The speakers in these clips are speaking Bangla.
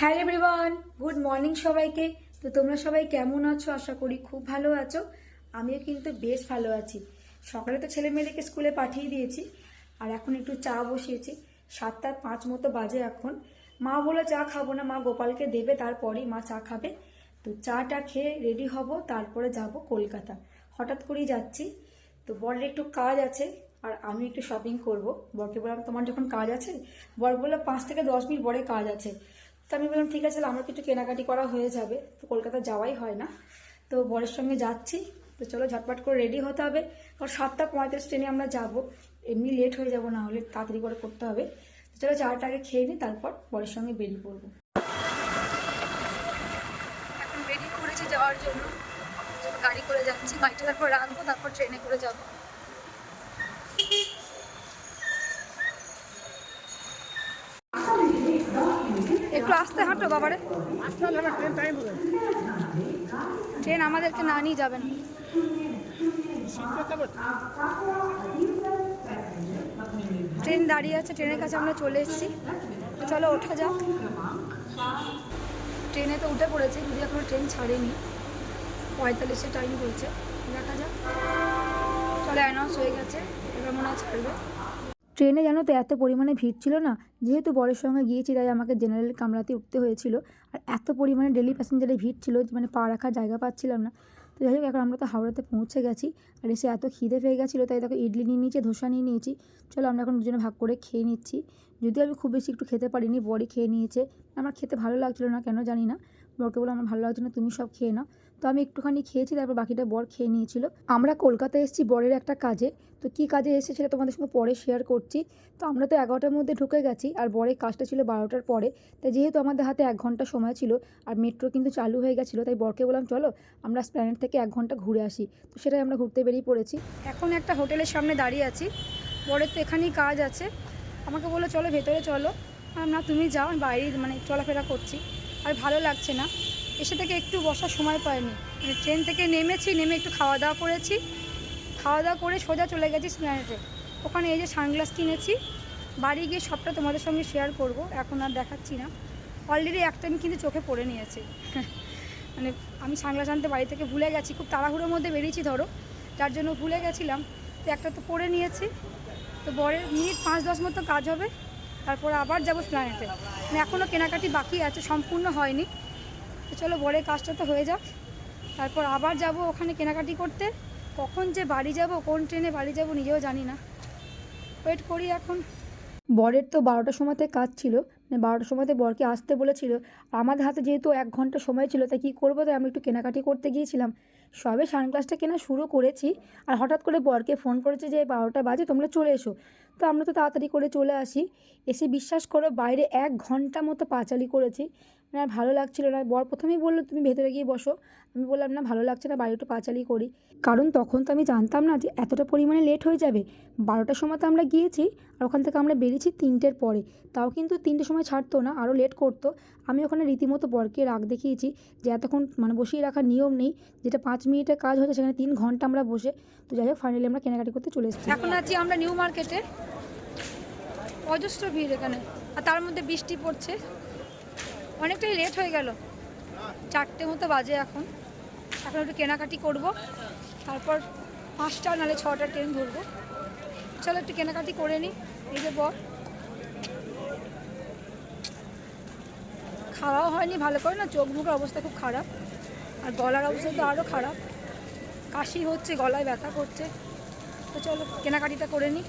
হ্যালো এভরিওয়ান, গুড মর্নিং সবাইকে। তো তোমরা সবাই কেমন আছো? আশা করি খুব ভালো আছো। আমিও কিন্তু বেশ ভালো আছি। সকালে তো ছেলে মেয়েদেরকে স্কুলে পাঠিয়ে দিয়েছি, আর এখন একটু চা বসিয়েছি। 7:05 মতো বাজে এখন। মা বলে চা খাবো না, মা গোপালকে দেবে, তারপরেই মা চা খাবে। তো চাটা খেয়ে রেডি হব, তারপরে যাব কলকাতা। হঠাৎ করেই যাচ্ছি। তো বরের একটু কাজ আছে, আর আমি একটু শপিং করব। বরকে বললাম তোমার যখন কাজ আছে, বর বললো 5 থেকে 10 মিনিট পরে কাজ আছে। তো আমি বললাম ঠিক আছে, আমার কিছু কেনাকাটি করা হয়ে যাবে, তো কলকাতা যাওয়াই হয় না। তো বরের সঙ্গে যাচ্ছি। তো চলো ঝটপট করে রেডি হতে হবে, কারণ 7:35 ট্রেনে আমরা যাব। এমনি লেট হয়ে যাব, না হলে তাড়াতাড়ি করে করতে হবে। তো চলো চাটা আগে খেয়ে নিই, তারপর বরের সঙ্গে বেরিয়ে পড়বো। এখন রেডি করেছি যাওয়ার জন্য। গাড়ি করে যাচ্ছি, গাড়িটা তারপর রাখবো, তারপর ট্রেনে করে যাবো। একটু আস্তে হাঁটো বাবারে, ট্রেন আমাদেরকে না নিয়ে যাবেন। ট্রেন দাঁড়িয়ে আছে, ট্রেনের কাছে আমরা চলে এসেছি। তো চলো ওঠা যাক। ট্রেনে তো উঠে পড়েছে, যদি এখনো ট্রেন ছাড়েনি। 45-এ টাইম বলছে, দেখা যাক। চলো অ্যানাউন্স হয়ে গেছে, এবার মনে হয় ছাড়বে। ট্রেনে জানো তো এত পরিমাণে ভিড় ছিল না, যেহেতু বরের সঙ্গে গিয়েছি তাই আমাকে জেনারেল কামরাতে উঠতে হয়েছিল। আর এত পরিমাণে ডেলি প্যাসেঞ্জারের ভিড় ছিল যে মানে পা রাখার জায়গা পাচ্ছিলাম না। তো যাই হোক, এখন আমরা তো হাওড়াতে পৌঁছে গেছি। আর এসে এত খিদে পেয়ে গেছিলো, তাই দেখো ইডলি নিয়ে নিয়েছি, ধোসা নিয়ে নিয়েছি। চলো আমরা এখন দুজনে ভাগ করে খেয়ে নিচ্ছি। যদিও আমি খুব বেশি একটু খেতে পারিনি, বরই খেয়ে নিয়েছে। আমার খেতে ভালো লাগছিলো না, কেন জানি না। বরকে বলে আমার ভালো লাগছে না, তুমি সব খেয়ে নাও। তো আমি একটুখানি খেয়েছি, তারপর বাকিটা বর খেয়ে নিয়েছিল। আমরা কলকাতায় এসেছি বরের একটা কাজে। তো কী কাজে এসেছে সেটা তোমাদের সঙ্গে পরে শেয়ার করছি। তো আমরা তো 11টার মধ্যে ঢুকে গেছি, আর বরের কাজটা ছিল 12টার পরে। তাই যেহেতু আমাদের হাতে 1 ঘন্টা সময় ছিল, আর মেট্রো কিন্তু চালু হয়ে গেছিলো, তাই বরকে বললাম চলো আমরা এসপ্ল্যানেড থেকে 1 ঘন্টা ঘুরে আসি। তো সেটাই আমরা ঘুরতে বেরিয়ে পড়েছি। এখন একটা হোটেলের সামনে দাঁড়িয়ে আছি। বরের তো এখানেই কাজ আছে, আমাকে বললো চলো ভেতরে চলো। না তুমি যাও, আমি বাইরে মানে চলাফেরা করছি। আর ভালো লাগছে না, এসে থেকে একটু বসার সময় পাইনি। মানে ট্রেন থেকে নেমেছি, নেমে একটু খাওয়া দাওয়া করেছি। খাওয়া দাওয়া করে সোজা চলে গেছি এসপ্ল্যানেডে। ওখানে এই যে সানগ্লাস কিনেছি, বাড়ি গিয়ে সবটা তোমাদের সঙ্গে শেয়ার করব, এখন আর দেখাচ্ছি না। অলরেডি একটা আমি কিন্তু চোখে পড়ে নিয়েছি। মানে আমি সানগ্লাস আনতে বাড়ি থেকে ভুলে গেছি, খুব তাড়াহুড়োর মধ্যে বেরিয়েছি ধরো, যার জন্য ভুলে গেছিলাম। তো একটা তো পরে নিয়েছি। তো বরের মিনিট 5-10 মতো কাজ হবে, তারপর আবার যাবো এসপ্ল্যানেডে। মানে এখনও কেনাকাটি বাকি আছে, সম্পূর্ণ হয়নি। তো চলো বরের কাজটা তো হয়ে যাক, তারপর আবার যাব ওখানে কেনাকাটি করতে। কখন যে বাড়ি যাব, কোন ট্রেনে বাড়ি যাব নিজেও জানি না। ওয়েট করি এখন। বরের তো 12টার সময়তে কাজ ছিল, মানে 12টার সময়তে বরকে আসতে বলেছিল। আমাদের হাতে যেহেতু 1 ঘন্টা সময় ছিল, তাই কী করবো, তাই আমি একটু কেনাকাটি করতে গিয়েছিলাম। সবে সানগ্লাসটা কেনা শুরু করেছি, আর হঠাৎ করে বরকে ফোন করেছে যে 12টা বাজে, তোমরা চলে এসো। তো আমরা তো তাড়াতাড়ি করে চলে আসি। এসে বিশ্বাস করো বাইরে 1 ঘন্টা মতো পাঁচালি করেছি। মানে আর ভালো লাগছিল না। বর প্রথমেই বললো তুমি ভেতরে গিয়ে বসো। আমি বললাম না, ভালো লাগছে না, বাইরে একটু পাঁচালি করি। কারণ তখন তো আমি জানতাম না যে এতটা পরিমাণে লেট হয়ে যাবে। 12টার সময় তো আমরা গিয়েছি, আর ওখান থেকে আমরা বেরিয়েছি 3টের পরে। তাও কিন্তু 3টের সময় ছাড়তো না, আরও লেট করতো। আমি ওখানে রীতিমতো বরকে রাগ দেখিয়েছি যে এতক্ষণ মানে বসিয়ে রাখার নিয়ম নেই, যেটা 5 মিনিটের কাজ হচ্ছে সেখানে 3 ঘন্টা আমরা বসে। তো যাই হোক, ফাইনালি আমরা কেনাকাটি করতে চলে এসেছি। এখন আছি আমরা নিউ মার্কেটে। অজস্র ভিড় এখানে, আর তার মধ্যে বৃষ্টি পড়ছে। অনেকটাই লেট হয়ে গেল, 4টে মতো বাজে এখন। এখন একটু কেনাকাটি করব, তারপর 5টা নাহলে 6টা ট্রেন ধরবো। চলো একটু কেনাকাটি করে নিই। এই যে বর, খাওয়াও হয়নি ভালো করে, না চোখ মুখের অবস্থা খুব খারাপ, আর গলার অবস্থা তো আরও খারাপ। কাশি হচ্ছে, গলায় ব্যথা করছে। তো চলো কেনাকাটিটা করে নিই।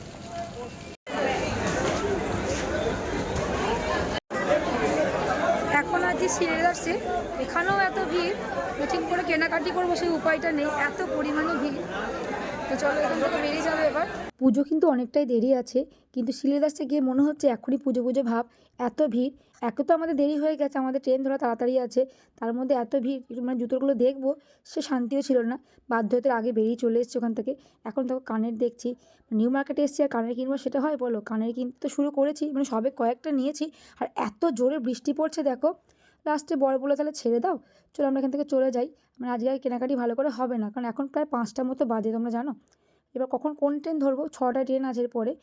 এখন আছি সিলেদার্সে, এখানেও এত ভিড়, ঠিক করে কেনাকাটি করবো সেই উপায়টা নেই, এত পরিমাণে ভিড়। তো চলো এখান থেকে বেরিয়ে যাবে এবার। পুজো কিন্তু অনেকটাই দেরি আছে, কিন্তু সিলেদার্সে গিয়ে মনে হচ্ছে এখনই পুজো পুজো ভাব। এত ভিড়, একে তো আমাদের দেরি হয়ে গেছে, আমাদের ট্রেন ধরা তাড়াতাড়ি আছে, তার মধ্যে এত ভিড়, মানে জুতোগুলো দেখবো সে শান্তিও ছিল না। বাধ্য হতে আগে বেরিয়ে চলে এসেছি ওখান থেকে। এখন তো কানের দেখছি, নিউ মার্কেটে এসেছি আর কানের কিনবো, সেটা হয় বলো? কানের কিনতে তো শুরু করেছি, মানে সবে কয়েকটা নিয়েছি, আর এত জোরে বৃষ্টি পড়ছে দেখো। লাস্টে বড় বলে তাহলে ছেড়ে দাও, চলো আমরা এখান থেকে চলে যাই। মানে আজকে আর কেনাকাটি ভালো করে হবে না, কারণ এখন প্রায় 5টা মতো বাজে, তোমরা জানো। এবার কখন কোন ট্রেন ধরবো, 6টায় ট্রেন আছে পরে।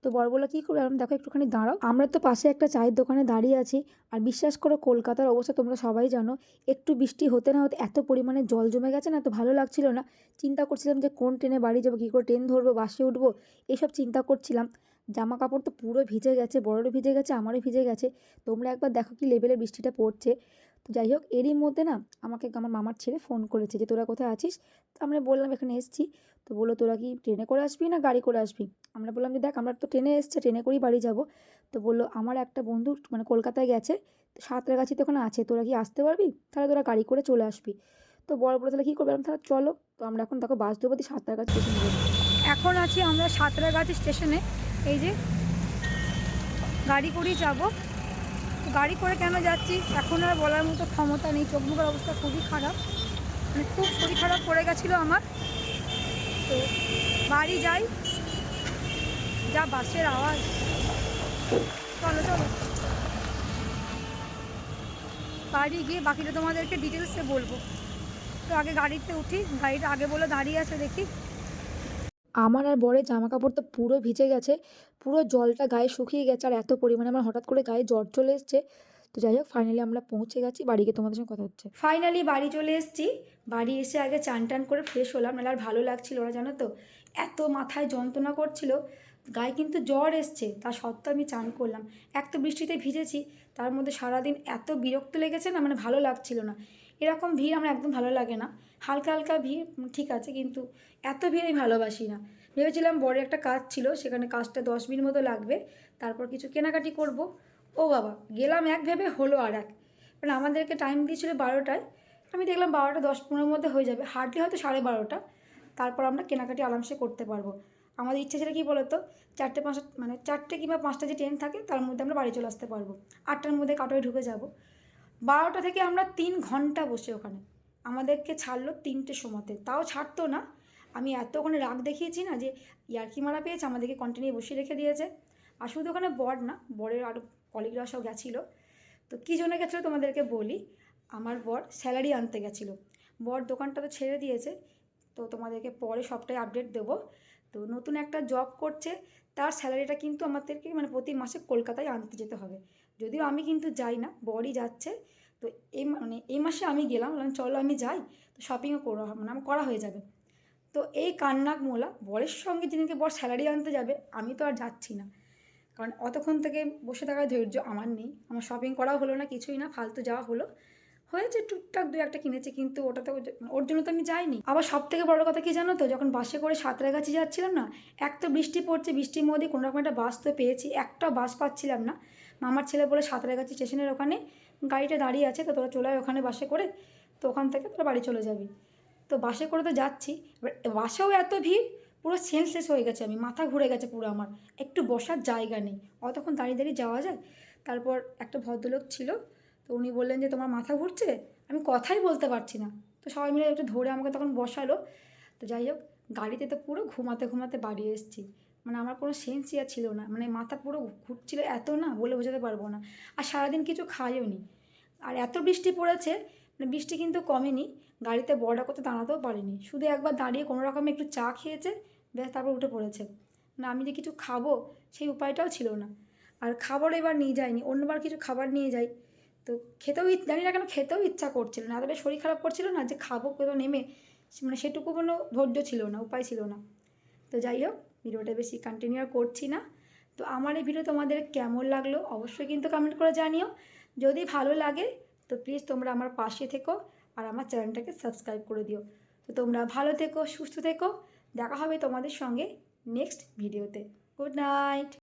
তো বর বললো কী করবে, আমি দেখো একটুখানি দাঁড়াও। আমরা তো পাশে একটা চায়ের দোকানে দাঁড়িয়ে আছি। আর বিশ্বাস করো কলকাতার অবস্থা তোমরা সবাই জানো, একটু বৃষ্টি হতে না হতে এত পরিমাণে জল জমে গেছে না, তো ভালো লাগছিল না। চিন্তা করছিলাম যে কোন ট্রেনে বাড়ি যাবো, কী করে ট্রেন ধরবো, বাসে উঠবো, এসব চিন্তা করছিলাম। জামা কাপড় তো পুরো ভিজে গেছে, বড়োরও ভিজে গেছে, আমারও ভিজে গেছে। তোমরা একবার দেখো কি লেভেলের বৃষ্টিটা পড়ছে। তো যাই হোক, এরই মধ্যে না আমাকে আমার মামার ছেলে ফোন করেছে যে তোরা কোথায় আছিস। তো আমরা বললাম এখানে এসছি। তো বললো তোরা কি ট্রেনে করে আসবি না গাড়ি করে আসবি। আমরা বললাম যে দেখ আমরা তো ট্রেনে এসছে, ট্রেনে করেই বাড়ি যাব। তো বললো আমার একটা বন্ধু মানে কলকাতায় গেছে, তো সাঁতরাগাছিতে ওখানে আছে, তোরা কি আসতে পারবি, তাহলে তোরা গাড়ি করে চলে আসবি। তো বড় বলে তাহলে কী করবে, তাহলে চলো। তো আমরা এখন দেখো বাস দেবো সাঁতরাগাছি স্টেশনে যাবো। এখন আছি আমরা সাঁতরাগাছি স্টেশনে। এই যে গাড়ি করেই যাবো। গাড়ি করে কেন যাচ্ছি এখন আর বলার মতো ক্ষমতা নেই, চোখ মুখের অবস্থা খুবই খারাপ, মানে খুব শরীর খারাপ পড়ে গেছিলো আমার। তো বাড়ি যাই, যা বাসের আওয়াজ। চলো চলো বাড়ি গিয়ে বাকিটা তোমাদেরকে ডিটেলসে বলবো। তো আগে গাড়িতে উঠি, গাড়িটা আগে বলে দাঁড়িয়ে আছে দেখি। আমার আর বরের জামা কাপড় তো পুরো ভিজে গেছে, পুরো জলটা গায়ে শুকিয়ে গেছে, আর এত পরিমাণে আমার হঠাৎ করে গায়ে জ্বর চলে এসছে। তো যাই হোক ফাইনালি আমরা পৌঁছে গেছি, বাড়ি গিয়ে তোমাদের সঙ্গে কথা হচ্ছে। ফাইনালি বাড়ি চলে এসেছি। বাড়ি এসে আগে চান টান করে ফ্রেশ হলাম, নাহলে আর ভালো লাগছিল না জানো তো, এত মাথায় যন্ত্রণা করছিল, গায়ে কিন্তু জ্বর এসছে, তা সত্ত্বেও আমি চান করলাম। এক তো বৃষ্টিতে ভিজেছি, তার মধ্যে সারাদিন এত বিরক্ত লেগেছে না, মানে ভালো লাগছিল না। এরকম ভিড় আমার একদম ভালো লাগে না। হালকা হালকা ভিড় ঠিক আছে, কিন্তু এত ভিড় আমি ভালোবাসি না। ভেবেছিলাম বড় একটা কাজ ছিল, সেখানে কাজটা 10 মিনিট মতো লাগবে, তারপর কিছু কেনাকাটি করব। ও বাবা, গেলাম এক ভেবে হলো আর এক। মানে আমাদেরকে টাইম দিয়েছিল 12টায়, আমি দেখলাম 12টা 10-15 মধ্যে হয়ে যাবে, হার্ডলি হয়তো 12:30। তারপর আমরা কেনাকাটি আরামসে করতে পারবো। আমাদের ইচ্ছে ছিল কী বলতো, 4টে-5 মানে 4টে কিংবা 5টা যে ট্রেন থাকে তার মধ্যে আমরা বাড়ি চলে আসতে পারবো। 8টার মধ্যে কাটোয় ঢুকে যাব। 12টা থেকে আমরা 3 ঘন্টা বসে ওখানে, আমাদেরকে ছাড়লো 3টের সময়তে, তাও ছাড়তো না। আমি এত ওখানে রাগ দেখিয়েছি না, যে ইয়ার্কি মারা পেয়েছে, আমাদেরকে কন্টিনিউ বসিয়ে রেখে দিয়েছে। আর শুধু ওখানে বর না, বরের আরও কলিগরা সব গেছিলো। তো কী জন্য গেছিলো তোমাদেরকে বলি। আমার বর স্যালারি আনতে গেছিলো। বর দোকানটা তো ছেড়ে দিয়েছে, তো তোমাদেরকে পরে সবটাই আপডেট দেবো। তো নতুন একটা জব করছে, তার স্যালারিটা কিন্তু আমাদেরকে মানে প্রতি মাসে কলকাতায় আনতে যেতে হবে। যদিও আমি কিন্তু যাই না, বরই যাচ্ছে। তো এই মাসে আমি গেলাম, চলো আমি যাই, তো শপিংও করা মানে আমার করা হয়ে যাবে। তো এই কান্নাক মোলা বরের সঙ্গে যেদিনকে বর স্যালারি আনতে যাবে, আমি তো আর যাচ্ছি না, কারণ অতক্ষণ থেকে বসে থাকার ধৈর্য আমার নেই। আমার শপিং করাও হলো না, কিছুই না, ফালতু যাওয়া হলো। হয়েছে টুকটাক 2-1টা কিনেছে, কিন্তু ওটাতে ওর জন্য তো আমি যাইনি। আবার সব থেকে বড় কথা কি জানো তো, যখন বাসে করে সাঁতরাগাছি যাচ্ছিলাম না, এক তো বৃষ্টি পড়ছে, বৃষ্টির মধ্যে কোনো রকম একটা বাস তো পেয়েছি, একটা বাস পাচ্ছিলাম না। মামার ছেলে বলে সাঁতরাগাছি স্টেশনের ওখানে গাড়িটা দাঁড়িয়ে আছে, তো তোরা চলে আয় ওখানে বাসে করে, তো ওখান থেকে তোরা বাড়ি চলে যাবি। তো বাসে করে তো যাচ্ছি, এবার বাসেও এত ভিড়, পুরো সেন্সলেস হয়ে গেছে, আমি মাথা ঘুরে গেছে পুরো আমার, একটু বসার জায়গা নেই, অতক্ষণ দাঁড়িয়ে দাঁড়িয়ে যাওয়া যায়। তারপর একটা ভদ্রলোক ছিল, তো উনি বললেন যে তোমার মাথা ঘুরছে, আমি কথাই বলতে পারছি না। তো সবাই মিলে একটু ধরে আমাকে তখন বসালো। তো যাই হোক, গাড়িতে তো পুরো ঘুমাতে ঘুমাতে বাড়ি এসেছি, মানে আমার কোনো সেন্সই আর ছিল না, মানে মাথা পুরো ঘুরছিল এত না, বলে বোঝাতে পারবো না। আর সারাদিন কিছু খাইও নি, আর এত বৃষ্টি পড়েছে, মানে বৃষ্টি কিন্তু কমেনি। গাড়িতে বড়া করতে দাঁড়াতেও পারিনি, শুধু একবার দাঁড়িয়ে কোনো রকমে একটু চা খেয়েছে, ব্যাস তারপর উঠে পড়েছে। না আমি যে কিছু খাবো সেই উপায়টাও ছিল না। আর খাবার এবার নিয়ে যাইনি, অন্যবার কিছু খাবার নিয়ে যাই, তো খেতেও জানি না কেন খেতেও ইচ্ছা করছিল না, এতটাই শরীর খারাপ করছিল না যে খাবো কোথাও নেমে, মানে সেটুকু কোনো ধৈর্য ছিল না, উপায় ছিল না। তো যাই হোক, ভিডিওটা বেশি কন্টিনিউ আর করছি না। তো আমার এই ভিডিও তোমাদের কেমন লাগলো অবশ্যই কিন্তু কমেন্ট করে জানিও। যদি ভালো লাগে তো প্লিজ তোমরা আমার পাশে থেকো, আর আমার চ্যানেলটাকে সাবস্ক্রাইব করে দিও। তো তোমরা ভালো থেকো, সুস্থ থেকো, দেখা হবে তোমাদের সঙ্গে নেক্সট ভিডিওতে। Good night.